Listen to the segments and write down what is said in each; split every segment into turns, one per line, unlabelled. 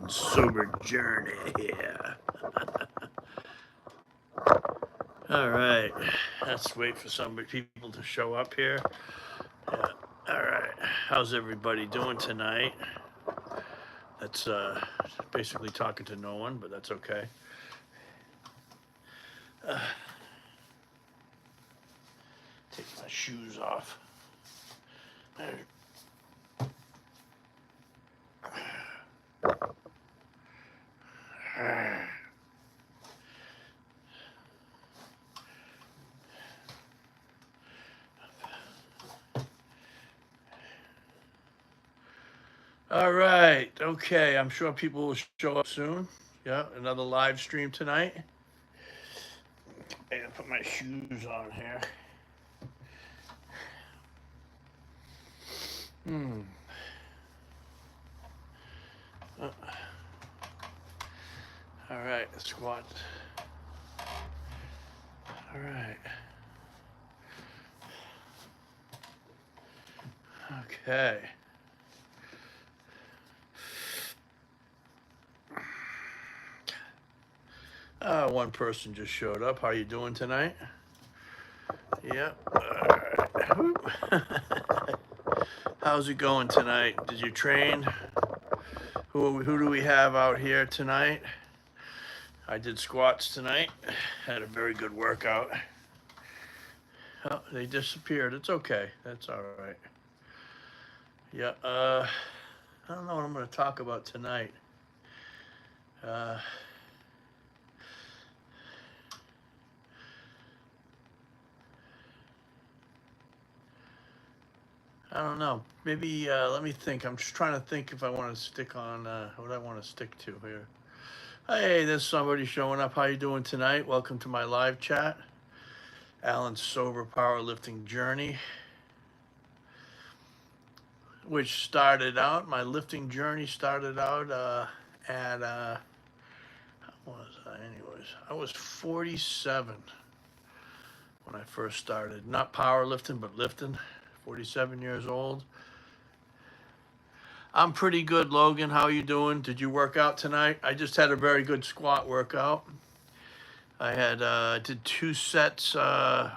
sober journey here. All right, let's wait for some people to show up here. Yeah. All right, how's everybody doing tonight? That's basically talking to no one, but that's okay. Uh, Take my shoes off. There. All right, okay. I'm sure people will show up soon. Yeah, another live stream tonight. And put my shoes on here. Hmm. Uh, all right, squat. All right. Okay. One person just showed up. How you doing tonight? Yep. All right. How's it going tonight? Did you train? Who do we have out here tonight? I did squats tonight. Had a very good workout. Oh, they disappeared. It's okay. That's all right. Yeah. I don't know what I'm going to talk about tonight. I don't know. Maybe let me think. I'm just trying to think if I want to stick on what I want to stick to here. Hey, there's somebody showing up. How you doing tonight? Welcome to my live chat. Allan's sober powerlifting journey, which started out. My lifting journey started out at how was I? Anyways, I was 47 when I first started. Not powerlifting, but lifting. 47 years old. I'm pretty good, Logan. How you doing? Did you work out tonight? I just had a very good squat workout. I had did two sets. I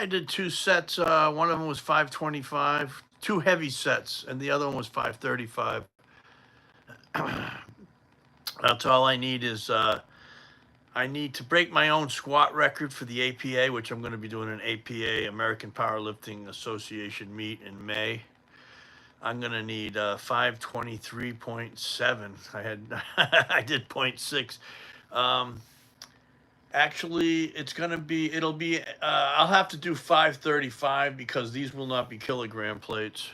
did two sets. One of them was 525, two heavy sets, and the other one was 535. That's all I need is I need to break my own squat record for the APA, which I'm going to be doing an APA, American Powerlifting Association meet in May. I'm going to need 523.7. I did 0.6. Actually, it'll be, I'll have to do 535 because these will not be kilogram plates.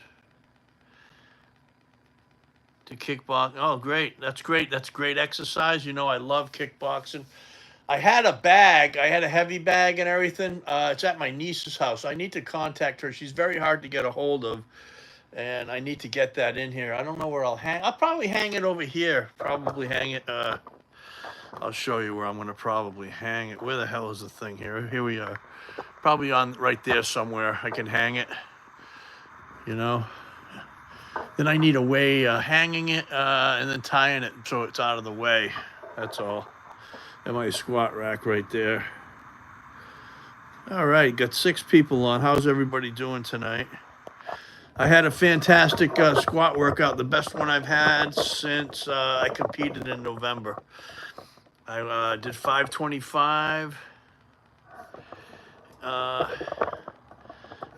To kickbox. Oh, great. That's great. That's great exercise. You know, I love kickboxing. I had a bag. I had a heavy bag and everything. It's at my niece's house. I need to contact her. She's very hard to get a hold of, and I need to get that in here. I don't know where I'll hang. I'll probably hang it over here. Probably hang it. I'll show you where I'm going to probably hang it. Where the hell is the thing here? Here we are. Probably on right there somewhere. I can hang it. You know. Then I need a way hanging it and then tying it so it's out of the way. That's all. And my squat rack right there. All right, got 6 people on. How's everybody doing tonight? I had a fantastic squat workout, the best one I've had since I competed in November. I did 525.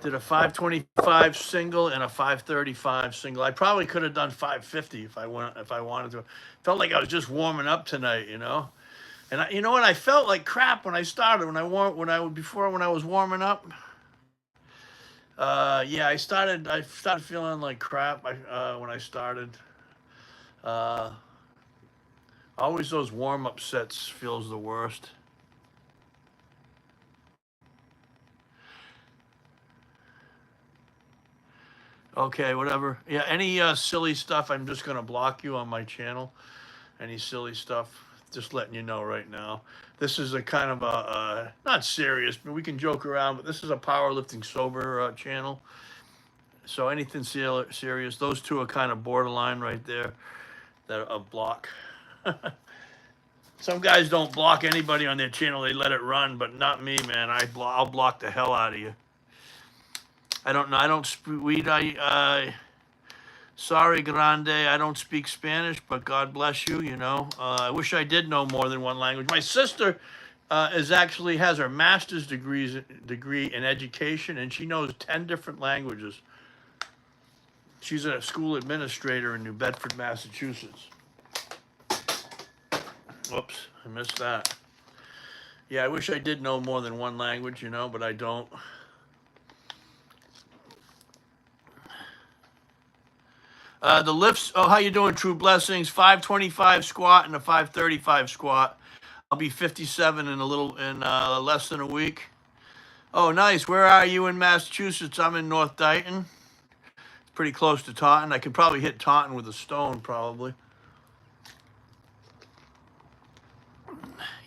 Did a 525 single and a 535 single. I probably could have done 550 if I wanted to. Felt like I was just warming up tonight, you know. And you know what? I felt like crap when I started. When I was warming up. Yeah, I started feeling like crap. When I started. Always those warm up sets feels the worst. Okay, whatever. Yeah, any silly stuff, I'm just gonna block you on my channel. Any silly stuff, just letting you know right now. This is a kind of a not serious, but we can joke around. But this is a powerlifting sober channel. So anything serious, those two are kind of borderline right there. that block. Some guys don't block anybody on their channel; they let it run, but not me, man. I'll block the hell out of you. I don't know. I don't speak. Sorry, Grande. I don't speak Spanish, but God bless you. You know, I wish I did know more than one language. My sister has her master's degree in education, and she knows 10 different languages. She's a school administrator in New Bedford, Massachusetts. Whoops, I missed that. Yeah, I wish I did know more than one language, you know, but I don't. The lifts. Oh, how you doing, True Blessings? 525 squat and a 535 squat. I'll be 57 in less than a week. Oh, nice. Where are you in Massachusetts? I'm in North Dayton. It's pretty close to Taunton. I could probably hit Taunton with a stone, probably.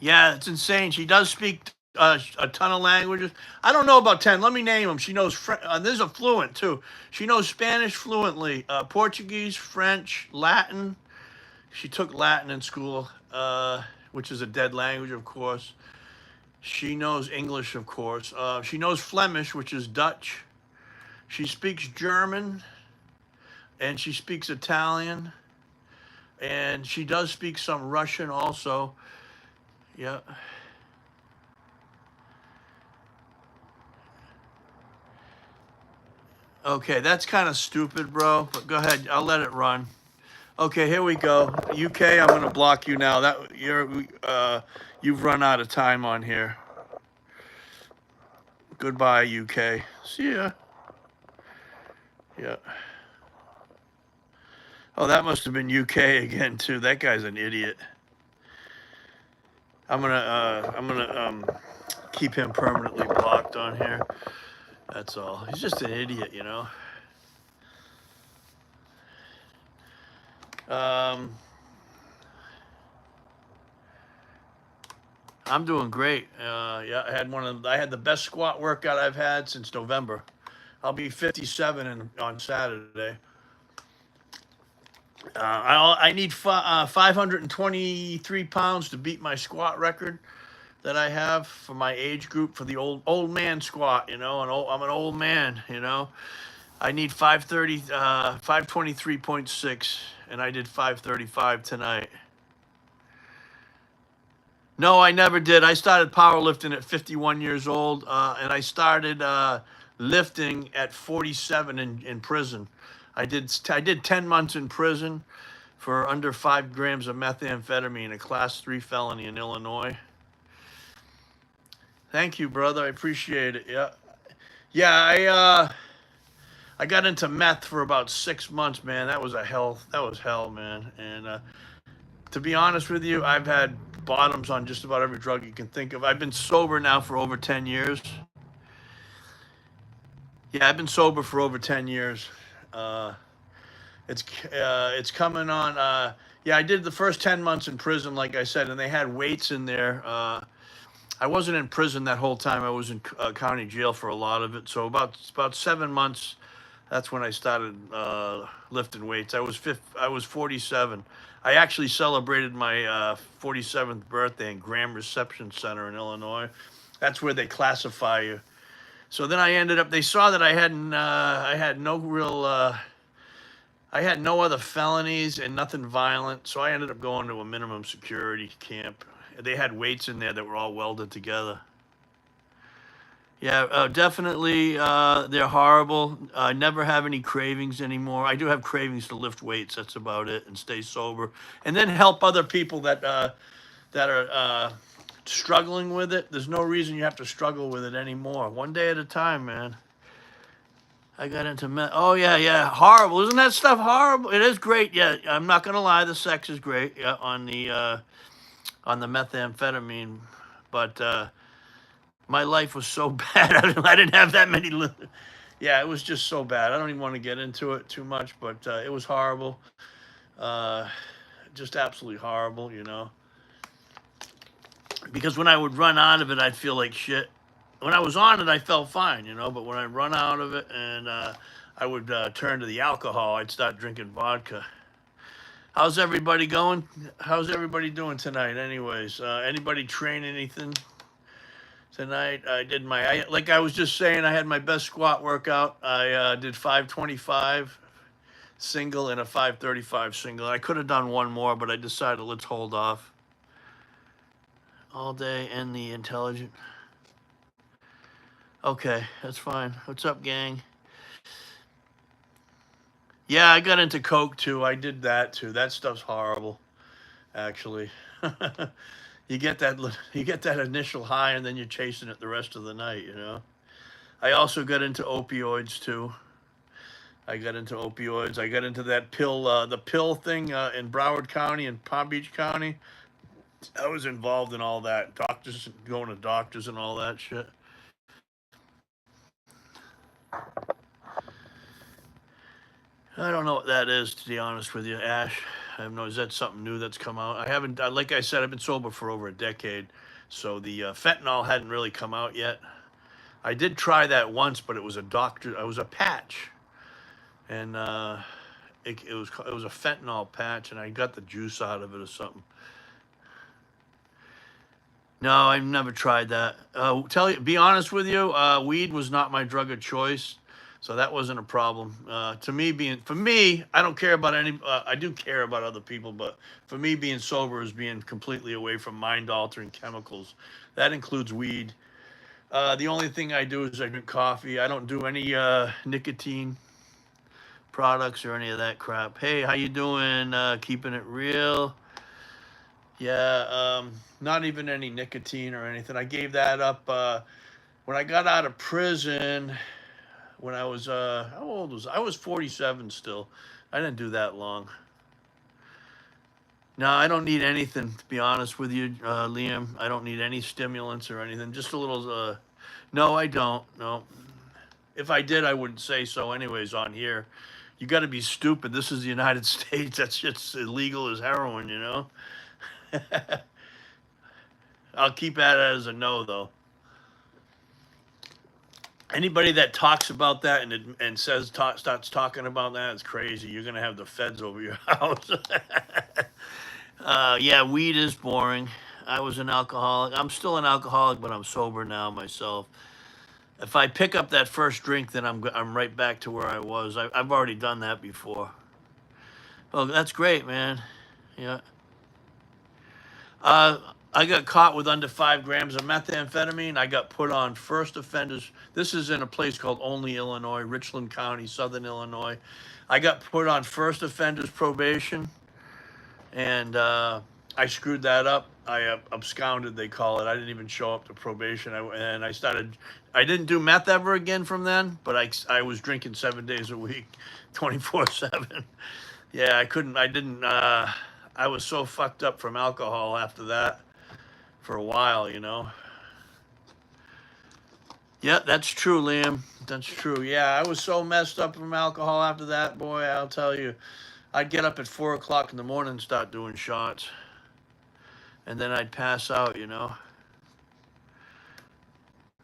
Yeah, it's insane. She does speak a ton of languages. I don't know about 10. Let me name them. She knows this is a fluent too. She knows Spanish fluently, Portuguese, French, Latin. She took Latin in school, which is a dead language, of course. She knows English, of course. She knows Flemish, which is Dutch. She speaks German, and she speaks Italian, and she does speak some Russian also. Yeah. Okay, that's kind of stupid, bro. But go ahead. I'll let it run. Okay, here we go. UK, I'm gonna block you now. You've run out of time on here. Goodbye, UK. See ya. Yeah. Oh, that must have been UK again too. That guy's an idiot. I'm gonna keep him permanently blocked on here. That's all. He's just an idiot, you know. I'm doing great. Yeah, I had the best squat workout I've had since November. I'll be 57 on Saturday. I need 523 pounds to beat my squat record that I have for my age group for the old man squat. You know, I'm an old man. You know, I need 523.6, and I did 535 tonight. No, I never did. I started powerlifting at 51 years old, and I started lifting at 47 in prison. I did 10 months in prison for under 5 grams of methamphetamine, a class 3 felony in Illinois. Thank you, brother. I appreciate it. Yeah. Yeah, I got into meth for about 6 months, man. That was hell, man. And to be honest with you, I've had bottoms on just about every drug you can think of. I've been sober now for over 10 years. Yeah, I've been sober for over 10 years. It's coming on. Yeah, I did the first 10 months in prison, like I said, and they had weights in there. I wasn't in prison that whole time. I was in county jail for a lot of it. So about 7 months, that's when I started lifting weights. I was 47. I actually celebrated my 47th birthday in Graham Reception Center in Illinois. That's where they classify you. So then I ended up. They saw that I had no other felonies and nothing violent. So I ended up going to a minimum security camp. They had weights in there that were all welded together. Yeah, definitely. They're horrible. I never have any cravings anymore. I do have cravings to lift weights. That's about it, and stay sober, and then help other people that are struggling with it. There's no reason you have to struggle with it anymore. One day at a time, man. I got into Oh yeah, horrible. Isn't that stuff horrible? It is great. Yeah, I'm not gonna lie. The sex is great. Yeah, on the methamphetamine, but. My life was so bad. I didn't have that many. Yeah, it was just so bad. I don't even want to get into it too much, but it was horrible. Just absolutely horrible, you know. Because when I would run out of it, I'd feel like shit. When I was on it, I felt fine, you know. But when I run out of it and I would turn to the alcohol, I'd start drinking vodka. How's everybody going? How's everybody doing tonight? Anyways, anybody train anything tonight? I did like I was just saying, I had my best squat workout. I did 525 single and a 535 single. I could have done one more, but I decided let's hold off. All day and the intelligent. Okay, that's fine. What's up, gang? Yeah, I got into coke too. I did that too. That stuff's horrible, actually. You get that initial high, and then you're chasing it the rest of the night. You know. I also got into opioids too. I got into opioids. I got into that pill, the pill thing in Broward County and Palm Beach County. I was involved in all that. Doctors going to doctors and all that shit. I don't know what that is, to be honest with you, Ash. I have no. Is that something new that's come out? I haven't. Like I said, I've been sober for over a decade, so the fentanyl hadn't really come out yet. I did try that once, but it was a doctor. It was a patch, and it was a fentanyl patch, and I got the juice out of it or something. No, I've never tried that. Be honest with you, weed was not my drug of choice, so that wasn't a problem. For me, I don't care about any. I do care about other people, but for me, being sober is being completely away from mind-altering chemicals. That includes weed. The only thing I do is I drink coffee. I don't do any nicotine products or any of that crap. Hey, how you doing? Keeping it real. Yeah, not even any nicotine or anything. I gave that up when I got out of prison. When I was how old was I? I was 47 still. I didn't do that long. No, I don't need anything, to be honest with you, Liam. I don't need any stimulants or anything. Just a little. No, I don't. No. If I did, I wouldn't say so. Anyways, on here, you got to be stupid. This is the United States. That's just illegal as heroin, you know. I'll keep at it as a no, though. Anybody that talks about that and starts talking about that is crazy. You're gonna have the feds over your house. Yeah, weed is boring. I was an alcoholic. I'm still an alcoholic, but I'm sober now myself. If I pick up that first drink, then I'm right back to where I was. I've already done that before. Oh, that's great, man. Yeah. Uh, I got caught with under 5 grams of methamphetamine. I got put on first offenders. This is in a place called Only, Illinois, Richland County, Southern Illinois. I got put on first offenders probation, and I screwed that up. I absconded, they call it. I didn't even show up to probation. And I started. I didn't do meth ever again from then, but I was drinking 7 days a week, 24/7. Yeah, I couldn't. I didn't. I was so fucked up from alcohol after that for a while, you know. Yeah, that's true, Liam. That's true. Yeah, I was so messed up from alcohol after that, boy. I'll tell you, I'd get up at 4 o'clock in the morning and start doing shots, and then I'd pass out, you know.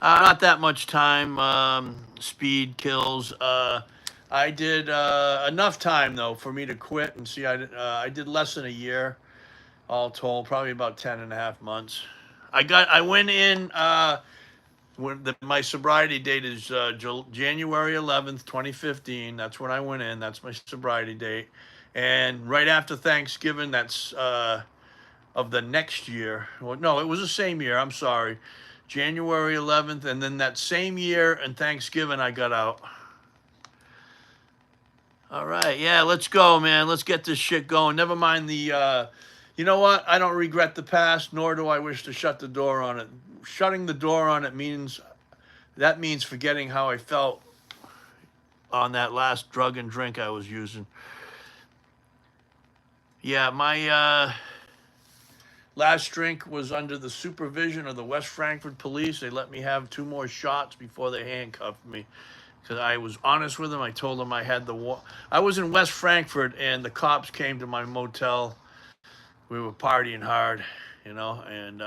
Not that much time. Speed kills. I did enough time though for me to quit and see. I did less than a year, all told, probably about 10.5 months. I went in my sobriety date is January 11th, 2015. That's when I went in. That's my sobriety date. And right after Thanksgiving, that's of the next year. Well, no, it was the same year. I'm sorry. January 11th. And then that same year and Thanksgiving, I got out. All right. Yeah, let's go, man. Let's get this shit going. Never mind you know what? I don't regret the past, nor do I wish to shut the door on it. Shutting the door on it means forgetting how I felt on that last drug and drink I was using. Yeah, my last drink was under the supervision of the West Frankfort police. They let me have 2 more shots before they handcuffed me. Because I was honest with them. I told them I had I was in West Frankfort, and the cops came to my motel. We were partying hard, you know, and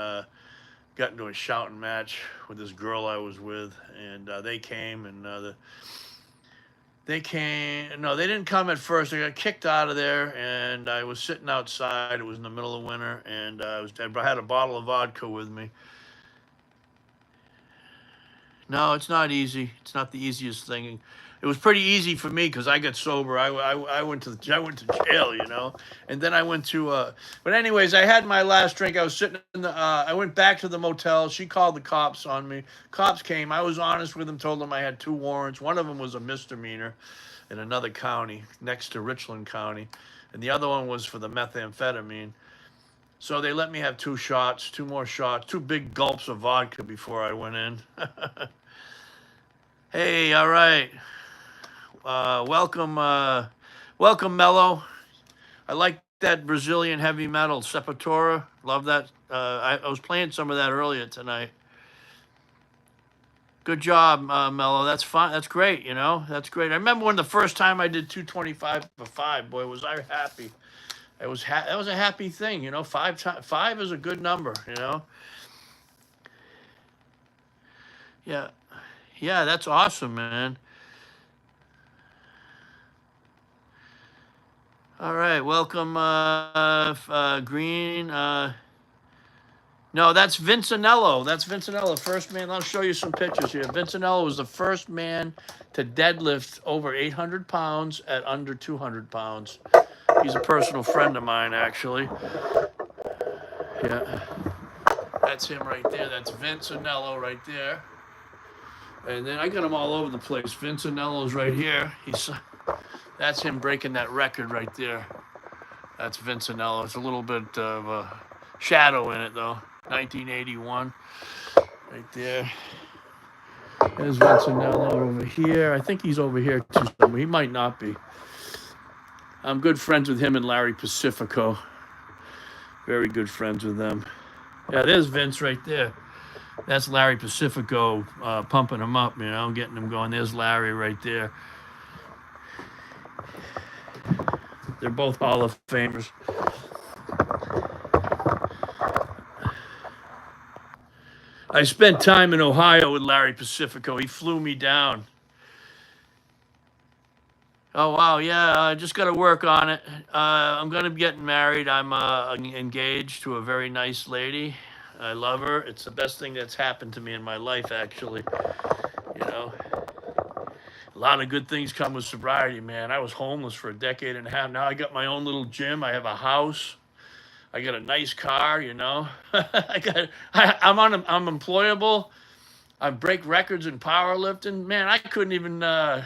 got into a shouting match with this girl I was with, and they came, and They came. No, they didn't come at first. I got kicked out of there, and I was sitting outside. It was in the middle of winter, and I had a bottle of vodka with me. No, it's not easy. It's not the easiest thing. It was pretty easy for me because I got sober. I went to I went to jail, and then I went to. But anyways, I had my last drink. I was sitting in the. I went back to the motel. She called the cops on me. Cops came. I was honest with them. Told them I had 2 warrants. One of them was a misdemeanor in another county next to Richland County, and the other one was for the methamphetamine. So they let me have 2 shots, 2 more shots, 2 big gulps of vodka before I went in. Hey, all right. Welcome, Mello. I like that Brazilian heavy metal, Sepultura. Love that. I was playing some of that earlier tonight. Good job, Mello. That's fine. That's great. That's great. I remember when the first time I did 225 for 5. Boy, was I happy. That was a happy thing. 5 is a good number. Yeah, yeah. That's awesome, man. All right, welcome, Green. No, that's Vincenello. That's Vincenello, first man. I'll show you some pictures here. Vincenello was the first man to deadlift over 800 pounds at under 200 pounds. He's a personal friend of mine, actually. Yeah, that's him right there. That's Vincenello right there. And then I got him all over the place. Vincenello's right here. That's him breaking that record right there. That's Vincenello. It's a little bit of a shadow in it, though. 1981, right there. There's Vincenello over here. I think he's over here too somewhere. He might not be. I'm good friends with him and Larry Pacifico. Very good friends with them. Yeah, there's Vince right there. That's Larry Pacifico pumping him up, getting him going. There's Larry right there. They're both Hall of Famers. I spent time in Ohio with Larry Pacifico. He flew me down. Oh, wow. Yeah, I just got to work on it. I'm going to be getting married. I'm engaged to a very nice lady. I love her. It's the best thing that's happened to me in my life, actually. A lot of good things come with sobriety, man. I was homeless for a decade and a half. Now I got my own little gym. I have a house. I got a nice car. I'm employable. I break records in powerlifting. Man, I couldn't even. I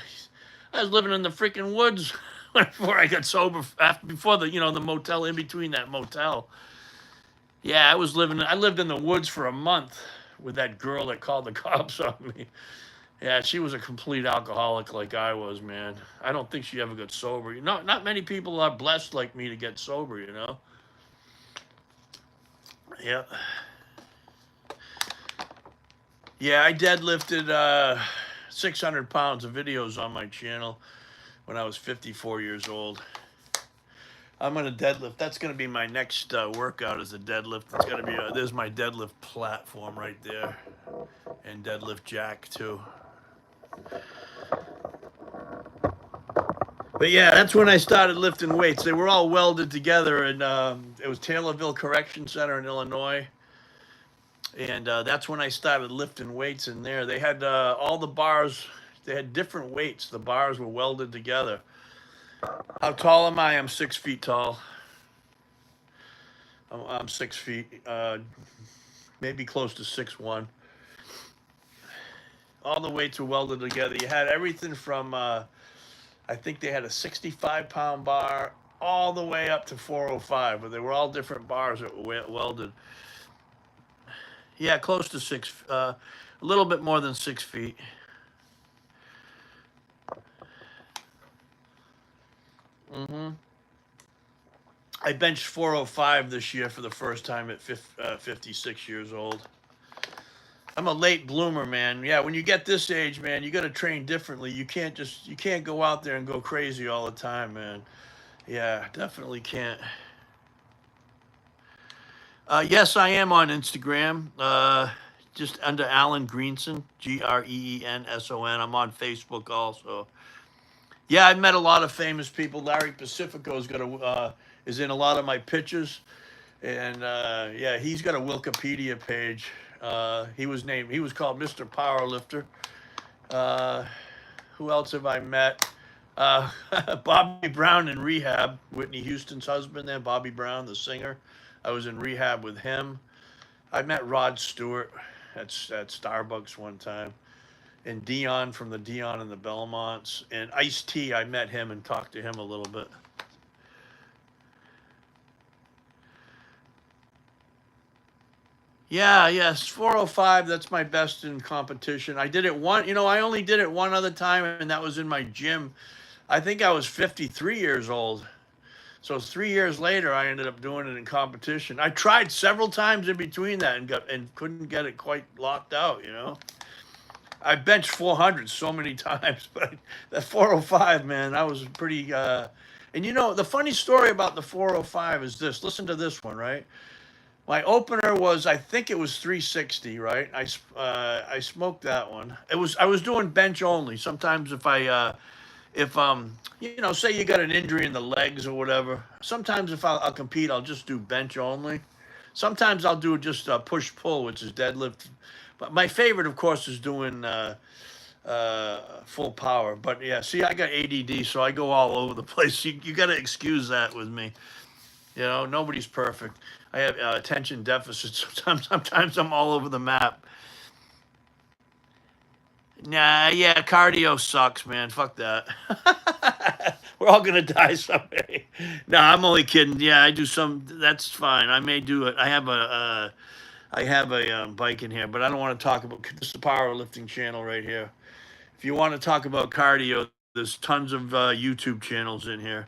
was living in the freaking woods before I got sober. Before the motel, in between that motel. Yeah, I lived in the woods for a month with that girl that called the cops on me. Yeah, she was a complete alcoholic like I was, man. I don't think she ever got sober. Not many people are blessed like me to get sober. Yeah. Yeah, I deadlifted 600 pounds of videos on my channel when I was 54 years old. I'm going to deadlift. That's going to be my next workout is a deadlift. It's going to be, there's my deadlift platform right there. And deadlift jack too. But yeah, that's when I started lifting weights. They were all welded together, and it was Taylorville Correction Center in Illinois. And that's when I started lifting weights in there. They had all the bars. They had different weights. The bars were welded together. How tall am I? I'm 6 feet tall. I'm 6 feet, maybe close to 6'1". All the weights were welded together. You had everything from, I think they had a 65-pound bar all the way up to 405, but they were all different bars that were welded. Yeah, close to a little bit more than 6 feet. I benched 405 this year for the first time at 56 years old. I'm a late bloomer, man. Yeah, when you get this age, man, you got to train differently. You can't go out there and go crazy all the time, man. Yeah, definitely can't. Yes, I am on Instagram. Just under Allan Greenson, Greenson. I'm on Facebook also. Yeah, I met a lot of famous people. Larry Pacifico's got is in a lot of my pictures, and yeah, he's got a Wikipedia page. He was called Mr. Powerlifter. Uh, who else have I met? Uh, Bobby Brown in rehab. Whitney Houston's husband, there, Bobby Brown, the singer. I was in rehab with him. I met Rod Stewart at Starbucks one time, and Dion from the Dion and the Belmonts, and Ice T. I met him and talked to him a little bit. Yeah, yes, 405. That's my best in competition. I did it one, I only did it one other time, and that was in my gym. I think I was 53 years old. So 3 years later, I ended up doing it in competition. I tried several times in between that and couldn't get it quite locked out. I benched 400 so many times, but that 405, man, that was pretty. And the funny story about the 405 is this. Listen to this one, right? My opener was, I think it was 360, right? I smoked that one. I was doing bench only. Sometimes if say you got an injury in the legs or whatever. Sometimes if I'll compete, I'll just do bench only. Sometimes I'll do just push pull, which is deadlift. But my favorite, of course, is doing full power. But yeah, see, I got ADD, so I go all over the place. You got to excuse that with me. Nobody's perfect. I have attention deficit. Sometimes I'm all over the map. Nah, yeah, cardio sucks, man. Fuck that. We're all gonna die someday. No, I'm only kidding. Yeah, I do some. That's fine. I may do it. I have a bike in here, but I don't want to talk about. This is a powerlifting channel right here. If you want to talk about cardio, there's tons of YouTube channels in here.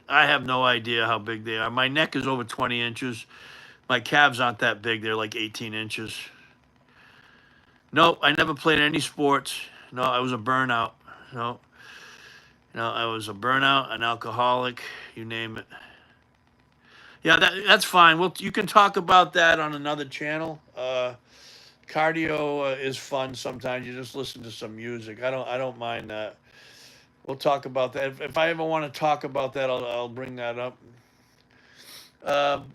I have no idea how big they are. My neck is over 20 inches. My calves aren't that big. They're like 18 inches. No, I never played any sports. No, I was a burnout. No, no, I was a burnout, an alcoholic, you name it. Yeah, that's fine. Well, you can talk about that on another channel. Cardio is fun sometimes. You just listen to some music. I don't mind that. We'll talk about that. If I ever want to talk about that, I'll bring that up.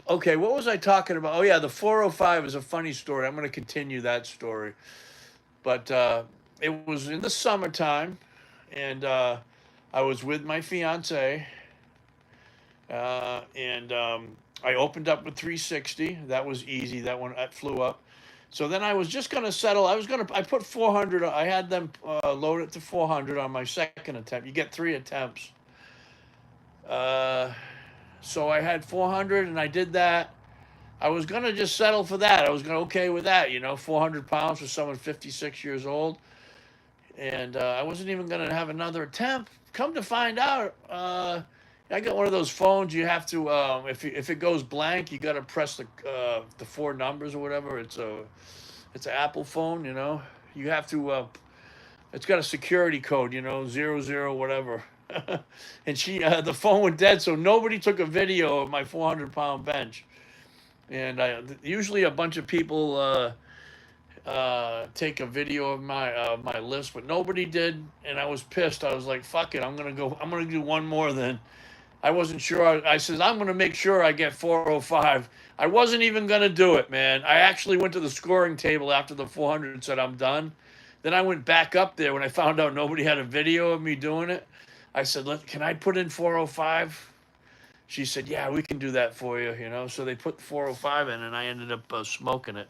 Okay, what was I talking about? Oh yeah, the 405 is a funny story. I'm going to continue that story. But it was in the summertime, and I was with my fiance, and I opened up with 360. That was easy. That flew up. So then I was just going to settle. I put 400. I had them load it to 400 on my second attempt. You get 3 attempts. Uh, so I had 400, and I did that. I was going to just settle for that. I was going to okay with that, 400 pounds for someone 56 years old. And I wasn't even going to have another attempt. Come to find out, I got one of those phones. You have to, if it goes blank, you got to press the four numbers or whatever. It's an Apple phone. You have to. It's got a security code. 00 whatever. And the phone went dead, so nobody took a video of my 400-pound bench. And usually a bunch of people take a video of my list, but nobody did, and I was pissed. I was like, "Fuck it, I'm gonna go. I'm gonna do one more." Then I wasn't sure. I said, "I'm gonna make sure I get 405." I wasn't even gonna do it, man. I actually went to the scoring table after the 400 and said, "I'm done." Then I went back up there when I found out nobody had a video of me doing it. I said, "Can I put in 405?" She said, "Yeah, we can do that for you." So they put 405 in, and I ended up smoking it.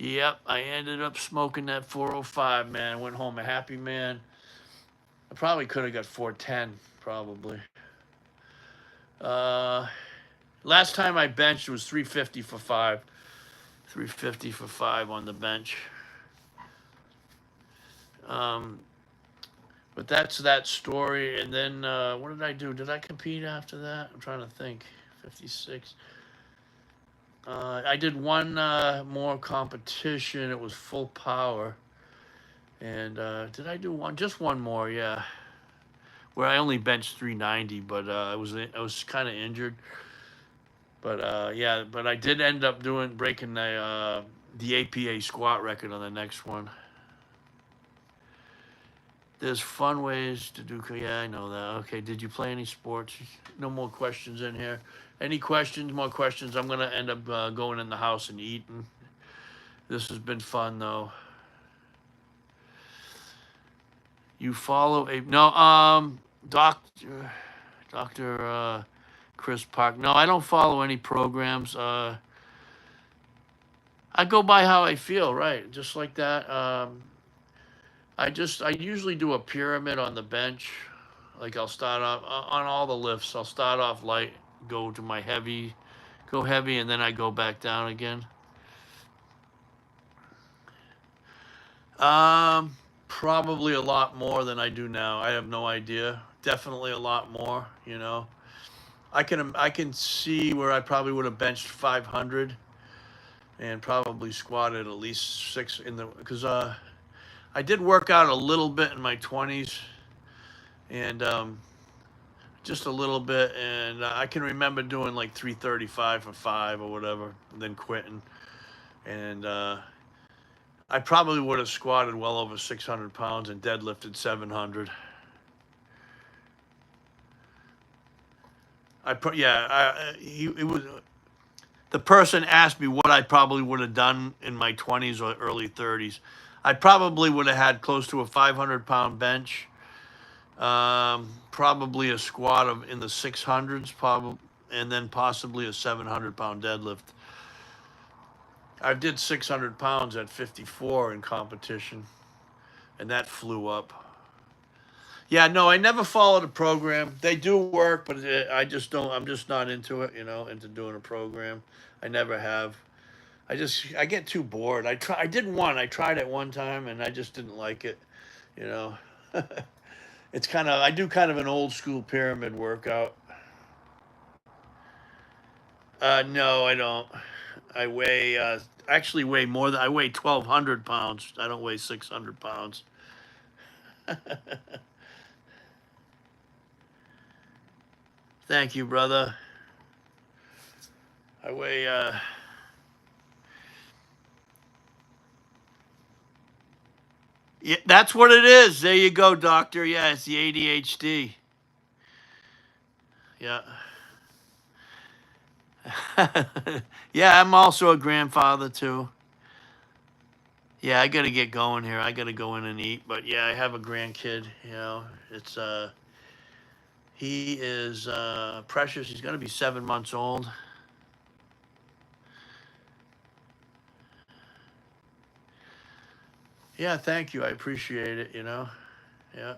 Yep, I ended up smoking that 405, man. I went home a happy man. I probably could have got 410, probably. Uh, Last time I benched was 350 for five. 350 for five on the bench. Um, but that's that story. And then what did I do? Did I compete after that? I'm trying to think. 56. I did one more competition. It was full power. And did I do one? Just one more, yeah. Where I only benched 390, but I was kind of injured. But yeah, but I did end up breaking the APA squat record on the next one. There's fun ways to do. Yeah, I know that. Okay, did you play any sports? No more questions in here. Any questions? More questions? I'm gonna end up going in the house and eating. This has been fun though. You follow a no Doctor Chris Park. No, I don't follow any programs. I go by how I feel, right? Just like that. I usually do a pyramid on the bench. Like I'll start off on all the lifts. I'll start off light, go to my heavy, go heavy, and then I go back down again. Probably a lot more than I do now. I have no idea. Definitely a lot more. You know, I can see where I probably would have benched 500 and probably squatted at least six in the because I did work out a little bit in my 20s and just a little bit, and I can remember doing like 335 for five or whatever, and then quitting. And I probably would have squatted well over 600 pounds and deadlifted 700. It was the person asked me what I probably would have done in my 20s or early 30s. I probably would have had close to a 500-pound bench, probably a squat of in the 600s, probably, and then possibly a 700-pound deadlift. I did 600 pounds at 54 in competition, and that flew up. Yeah, no, I never followed a program. They do work, but I just don't. I'm just not into it, into doing a program. I never have. I get too bored. I did one. I tried it one time, and I just didn't like it. You know, I do kind of an old school pyramid workout. No, I don't. I weigh actually weigh more than I weigh 1,200 pounds. I don't weigh 600 pounds. Thank you, brother. I weigh. Yeah, that's what it is. There you go, doctor. Yeah, it's the ADHD. Yeah. Yeah, I'm also a grandfather too. Yeah, I gotta get going here. I gotta go in and eat. But yeah, I have a grandkid. It's he is precious. He's gonna be 7 months old. Yeah, thank you. I appreciate it. Yeah.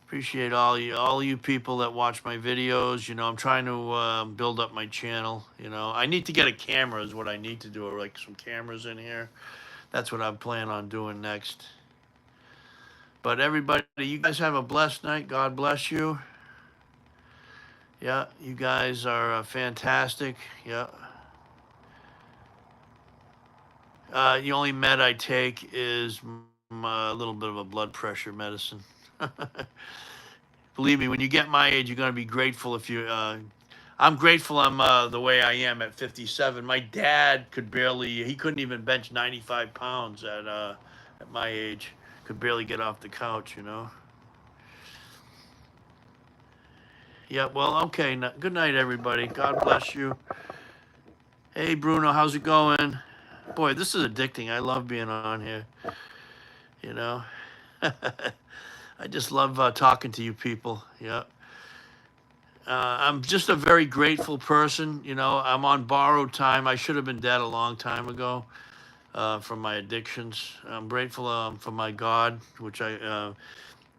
Appreciate all you people that watch my videos. I'm trying to build up my channel. I need to get a camera is what I need to do, or like some cameras in here. That's what I'm planning on doing next. But everybody, you guys have a blessed night. God bless you. Yeah, you guys are fantastic. Yeah. The only med I take is a little bit of a blood pressure medicine. Believe me, when you get my age, you're going to be grateful if you. I'm grateful I'm the way I am at 57. My dad he couldn't even bench 95 pounds at my age. Could barely get off the couch. Yeah, well, okay. Good night, everybody. God bless you. Hey, Bruno, how's it going? Boy, this is addicting. I love being on here. You know, I just love talking to you people. Yeah. I'm just a very grateful person. I'm on borrowed time. I should have been dead a long time ago from my addictions. I'm grateful for my God, which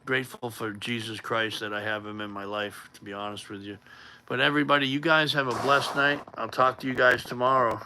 grateful for Jesus Christ that I have him in my life, to be honest with you. But everybody, you guys have a blessed night. I'll talk to you guys tomorrow.